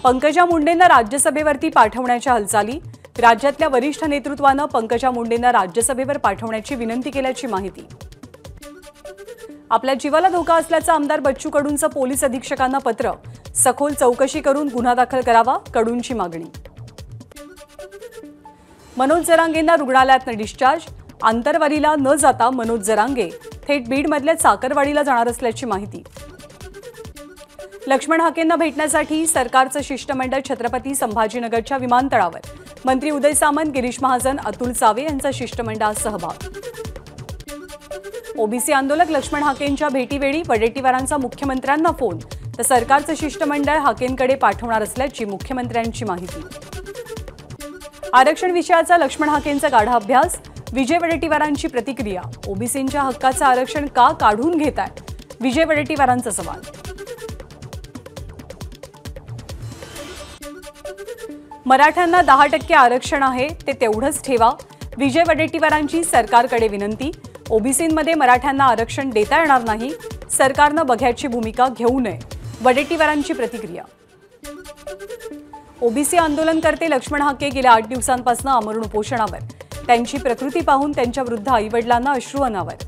पंकजा मुंडेंना राज्यसभेवरती पाठवण्याच्या हालचाली। राज्यातल्या वरिष्ठ नेतृत्वानं पंकजा मुंडेंना राज्यसभेवर पाठवण्याची विनंती केल्याची माहिती। आपल्या जीवाला धोका असल्याचं आमदार बच्चू कडूंचं पोलीस अधीक्षकांना पत्र। सखोल चौकशी करून गुन्हा दाखल करावा, कडूंची मागणी। मनोज जरांगेंना रुग्णालयातून डिस्चार्ज। आंतरवालीला न जाता मनोज जरांगे थेट बीडमधल्या चाकरवाडीला जाणार असल्याची माहिती। लक्ष्मण हाकेंना भेटण्यासाठी सरकारचं शिष्टमंडळ छत्रपती संभाजीनगरच्या विमानतळावर। मंत्री उदय सामंत, गिरीश महाजन, अतुल सावे यांचा शिष्टमंडळात सहभाग। ओबीसी आंदोलक लक्ष्मण हाकेंच्या भेटीवेळी वडेट्टीवारांचा मुख्यमंत्र्यांना फोन, तर सरकारचं शिष्टमंडळ हाकेंकडे पाठवणार असल्याची मुख्यमंत्र्यांची माहिती। आरक्षण विषयाचा लक्ष्मण हाकेंचा गाढा अभ्यास। विजय वडेट्टीवारांची प्रतिक्रिया। ओबीसींच्या हक्काचं आरक्षण का काढून घेताय, विजय वडेट्टीवारांचा सवाल। मराठ्यांना 10% आरक्षण आहे, ते तेवढंच ठेवा, विजय वडेट्टीवारांची सरकारकडे विनंती। ओबीसींमध्ये मराठ्यांना आरक्षण देता येणार नाही, सरकारनं बघ्याची भूमिका घेऊ नये, वडेट्टीवारांची प्रतिक्रिया। ओबीसी आंदोलनकर्ते लक्ष्मण हाके गेल्या 8 दिवसांपासून आमरण उपोषणावर। त्यांची प्रकृती पाहून त्यांच्या वृद्ध आईवडिलांना अश्रू अनावर।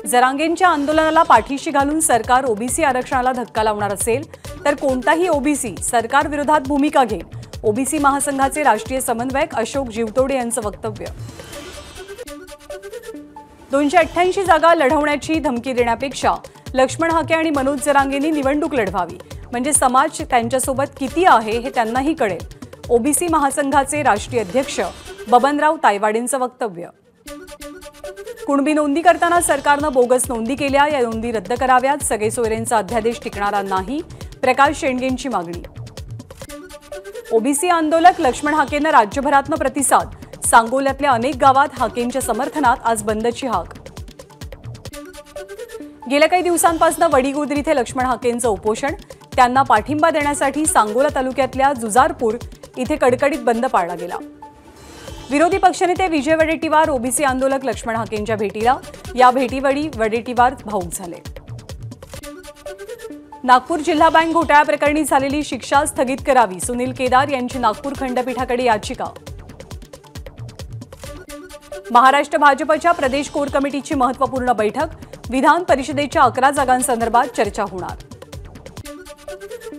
जरांगेंच्या आंदोलनाला पाठीशी घालून सरकार ओबीसी आरक्षणाला धक्का लावणार असेल तर कोणताही ओबीसी सरकार विरोधात भूमिका घेईल, ओबीसी महासंघाचे राष्ट्रीय समन्वयक अशोक जीवतोडे यांचं वक्तव्य। 288 जागा लढवण्याची धमकी देण्यापेक्षा लक्ष्मण हाके आणि मनोज जरांगेंनी निवडणूक लढवावी, म्हणजे समाज त्यांच्यासोबत किती आहे हे त्यांनाही कळेल, ओबीसी महासंघाचे राष्ट्रीय अध्यक्ष बबनराव तायवाडेंचं वक्तव्य। कुणबी नोंदी करताना सरकारनं बोगस नोंदी केल्या, या नोंदी रद्द कराव्यात, सगळे सोयरेंचा अध्यादेश टिकणारा नाही, प्रकाश शेंडगेंची मागणी। ओबीसी आंदोलक लक्ष्मण हाकेंना राज्यभरातनं प्रतिसाद। सांगोल्यातल्या अनेक गावात हाकेंच्या समर्थनात आज बंदची हाक। गेल्या काही दिवसांपासून वडीगुद्री इथे लक्ष्मण हाकेंचं उपोषण। त्यांना पाठिंबा देण्यासाठी सांगोला तालुक्यातल्या जुजारपूर इथे कडकडीत बंद पाळला गेला। विरोधी पक्षनेते विजय वडेट्टीवार ओबीसी आंदोलक लक्ष्मण हाकेंच्या भेटीला। या भेटीवेळी वडेट्टीवार भावूक झाले। नागपूर जिल्हा बँक घोटाळ्याप्रकरणी झालेली शिक्षा स्थगित करावी, सुनील केदार यांची नागपूर खंडपीठाकडे याचिका। महाराष्ट्र भाजपच्या प्रदेश कोर कमिटीची महत्त्वपूर्ण बैठक। विधान परिषदेच्या 11 जागांसंदर्भात चर्चा होणार।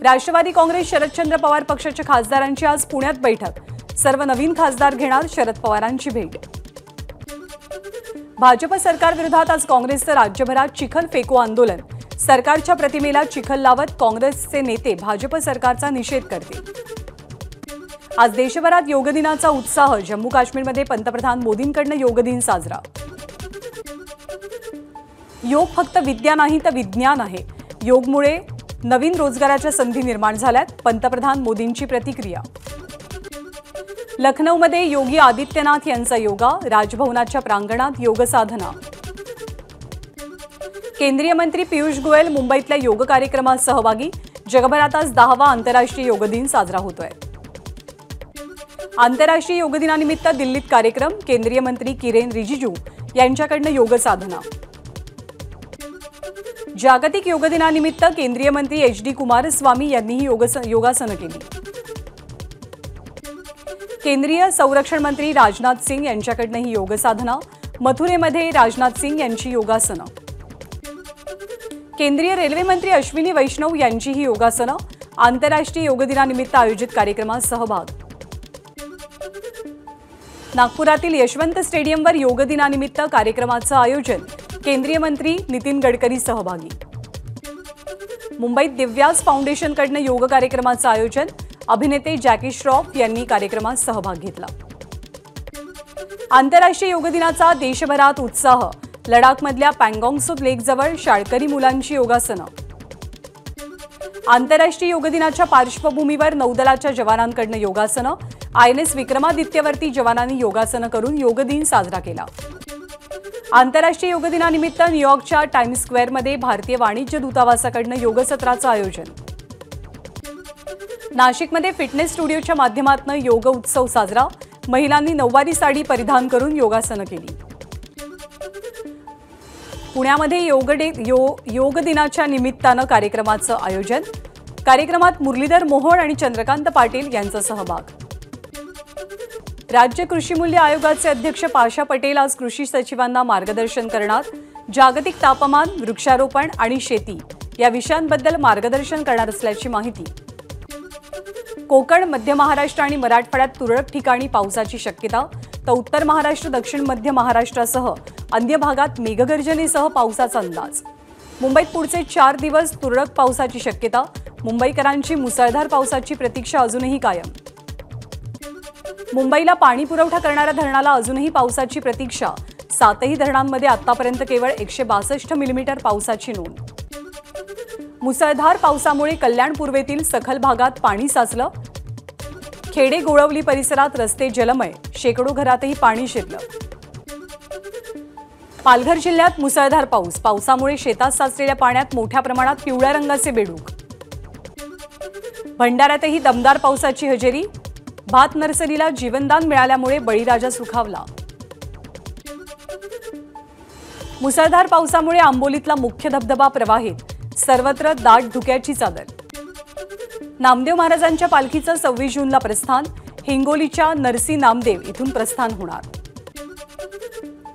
राष्ट्रवादी काँग्रेस शरदचंद्र पवार पक्षाच्या खासदारांची आज पुण्यात बैठक। सर्व नवीन खासदार घेणार शरद पवारांची भेट। भाजप सरकार विरोधात आज काँग्रेसचं राज्यभरात चिखल फेको आंदोलन। सरकारच्या प्रतिमेला चिखल लावत काँग्रेसचे नेते भाजप सरकारचा निषेध करतील। आज देशभरात योग दिनाचा उत्साह। जम्मू काश्मीरमध्ये पंतप्रधान मोदींकडून योग दिन साजरा। योग फक्त विद्या नाही तर विज्ञान आहे, योगमुळे नवीन रोजगाराच्या संधी निर्माण झाल्यात, पंतप्रधान मोदींची प्रतिक्रिया। लखनौमध्ये योगी आदित्यनाथ यांचा योगा। राजभवनाच्या प्रांगणात योग साधना। केंद्रीय मंत्री पियुष गोयल मुंबईतल्या योग कार्यक्रमात सहभागी। जगभरात आज 10वा आंतरराष्ट्रीय योग दिन साजरा होतोय। आंतरराष्ट्रीय योग दिनानिमित्त दिल्लीत कार्यक्रम। केंद्रीय मंत्री किरेन रिजिजू यांच्याकडून योग साधना। जागतिक योग दिनानिमित्त केंद्रीय मंत्री HD कुमारस्वामी यांनीही योगासनं केली। केंद्रीय संरक्षण मंत्री राजनाथ सिंग यांच्याकडून ही योग साधना। मथुरेमध्ये राजनाथ सिंग यांची योगासनं। केंद्रीय रेल्वे मंत्री अश्विनी वैष्णव यांची ही योगासनं। आंतरराष्ट्रीय योग दिनानिमित्त आयोजित कार्यक्रमात सहभाग। नागपुरातील यशवंत स्टेडियमवर योग दिनानिमित्त कार्यक्रमाचं आयोजन। केंद्रीय मंत्री नितीन गडकरी सहभागी। मुंबईत दिव्यास फाउंडेशनकडून योग कार्यक्रमाचं आयोजन। अभिनेते जॅकी श्रॉफ यांनी कार्यक्रमात सहभाग घेतला। आंतरराष्ट्रीय योग दिनाचा देशभरात उत्साह। लडाखमधल्या पँगॉंग लेकजवळ शाळकरी मुलांची योगासनं। आंतरराष्ट्रीय योग दिनाच्या पार्श्वभूमीवर नौदलाच्या जवानांकडून योगासनं। INS विक्रमादित्यवरती जवानांनी योगासनं करून योग दिन साजरा केला। आंतरराष्ट्रीय योग दिनानिमित्त न्यूयॉर्कच्या टाइम्स स्क्वेअरमध्ये भारतीय वाणिज्य दूतावासाकडून योग सत्राचं आयोजन। नाशिकमध्ये फिटनेस स्टुडिओच्या माध्यमातून योग उत्सव साजरा। महिलांनी नऊवारी साडी परिधान करून योगासनं केली। पुण्यामध्ये योग दिनाच्या निमित्तानं कार्यक्रमाचं आयोजन। कार्यक्रमात मुरलीधर मोहोळ आणि चंद्रकांत पाटील यांचा सहभाग। राज्य कृषी मूल्य आयोगाचे अध्यक्ष पाशा पटेल आज कृषी सचिवांना मार्गदर्शन करणार। जागतिक तापमान, वृक्षारोपण आणि शेती या विषयांबद्दल मार्गदर्शन करणार असल्याची माहिती। कोकण, मध्य महाराष्ट्र आणि मराठवाड्यात तुरळक ठिकाणी पावसाची शक्यता, तर उत्तर महाराष्ट्र, दक्षिण मध्य महाराष्ट्रासह अन्य भागात मेघगर्जनेसह पावसाचा अंदाज। मुंबईत पुढचे 4 दिवस तुरळक पावसाची शक्यता, मुंबईकरांची मुसळधार पावसाची प्रतीक्षा अजूनही कायम। मुंबईला पाणी पुरवठा करणाऱ्या धरणाला अजूनही पावसाची प्रतीक्षा, 7ही धरणांमध्ये आतापर्यंत केवळ 162 मिलीमीटर पावसाची नोंद। मुसळधार पावसामुळे कल्याण पूर्वेतील सखल भागात पाणी साचलं, खेडे गोळवली परिसरात रस्ते जलमय, शेकडो घरातही पाणी शिरलं। पालघर जिल्ह्यात मुसळधार पाऊस, पावसामुळे शेतात साचलेल्या पाण्यात मोठ्या प्रमाणात पिवळ्या रंगाचे बेडूक। भंडाऱ्यातही दमदार पावसाची हजेरी, भात नर्सरीला जीवनदान मिळाल्यामुळे बळीराजा सुखावला। मुसळधार पावसामुळे आंबोलीतला मुख्य धबधबा प्रवाहित, सर्वत्र दाट धुक्याची चादर। नामदेव महाराजांच्या पालखीचं 26 जूनला प्रस्थान, हिंगोलीच्या नरसी नामदेव इथून प्रस्थान होणार।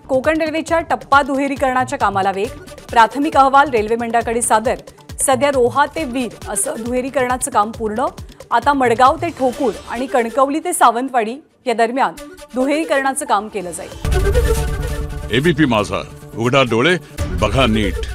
कोकण रेल्वेच्या टप्पा दुहेरीकरणाच्या कामाला वेग, प्राथमिक अहवाल रेल्वे मंडळाकडे सादर। सध्या रोहा ते वीर असं दुहेरीकरणाचं काम पूर्ण, आता मडगाव ते ठोकूर आणि कणकवली ते सावंतवाडी या दरम्यान दुहेरीकरणाचं काम केलं जाईल। एबीपी माझा, उघडा डोळे बघा नीट।